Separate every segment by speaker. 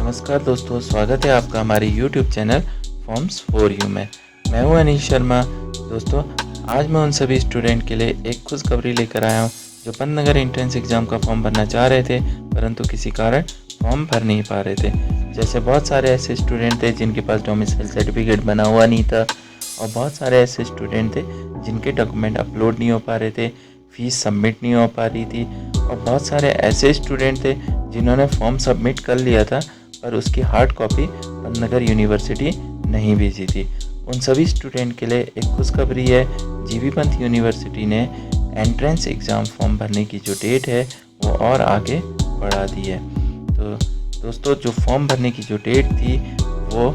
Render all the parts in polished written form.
Speaker 1: नमस्कार दोस्तों, स्वागत है आपका हमारे YouTube channel forms for you में। मैं हूं अनीश शर्मा। दोस्तों, आज मैं उन सभी स्टूडेंट के लिए एक खुशखबरी लेकर आया हूं जो पंतनगर एंट्रेंस एग्ज़ाम का फॉर्म भरना चाह रहे थे परंतु किसी कारण फॉर्म भर नहीं पा रहे थे। जैसे बहुत सारे ऐसे स्टूडेंट थे जिनके पास डोमिसाइल सर्टिफिकेट बना हुआ नहीं था, और बहुत सारे ऐसे स्टूडेंट थे जिनके डॉक्यूमेंट अपलोड नहीं हो पा रहे थे, फीस सबमिट नहीं हो पा रही थी, और बहुत सारे ऐसे स्टूडेंट थे जिन्होंने फॉर्म सबमिट कर लिया था पर उसकी हार्ड कॉपी पंतनगर यूनिवर्सिटी नहीं भेजी थी। उन सभी स्टूडेंट के लिए एक खुशखबरी है। जीबी पंत यूनिवर्सिटी ने एंट्रेंस एग्ज़ाम फॉर्म भरने की जो डेट है वो और आगे बढ़ा दी है। तो दोस्तों, जो फॉर्म भरने की जो डेट थी वो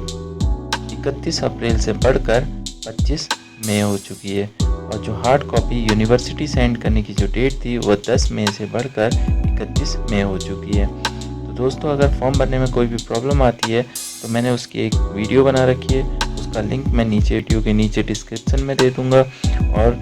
Speaker 1: 31 अप्रैल से बढ़कर 25 मई हो चुकी है, और जो हार्ड कॉपी यूनिवर्सिटी सेंड करने की जो डेट थी वो 10 मई से बढ़कर 31 मई हो चुकी है। तो दोस्तों, अगर फॉर्म भरने में कोई भी प्रॉब्लम आती है तो मैंने उसकी एक वीडियो बना रखी है, उसका लिंक मैं नीचे वीडियो के नीचे डिस्क्रिप्शन में दे दूँगा। और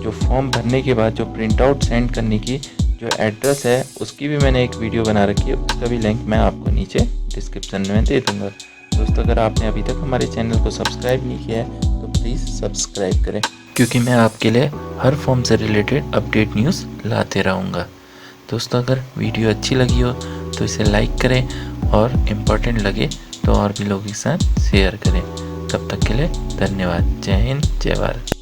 Speaker 1: जो फॉर्म भरने के बाद जो प्रिंट आउट सेंड करने की जो एड्रेस है उसकी भी मैंने एक वीडियो बना रखी है, उसका भी लिंक मैं आपको नीचे डिस्क्रिप्शन में दे दूँगा। दोस्तों, अगर आपने अभी तक हमारे चैनल को सब्सक्राइब नहीं किया है तो प्लीज़ सब्सक्राइब करें, क्योंकि मैं आपके लिए हर फॉर्म से रिलेटेड अपडेट न्यूज़ लाते रहूँगा। दोस्तों, अगर वीडियो अच्छी लगी हो तो इसे लाइक करें, और इम्पोर्टेंट लगे तो और भी लोगों के साथ शेयर करें। तब तक के लिए धन्यवाद। जय हिंद, जय भारत।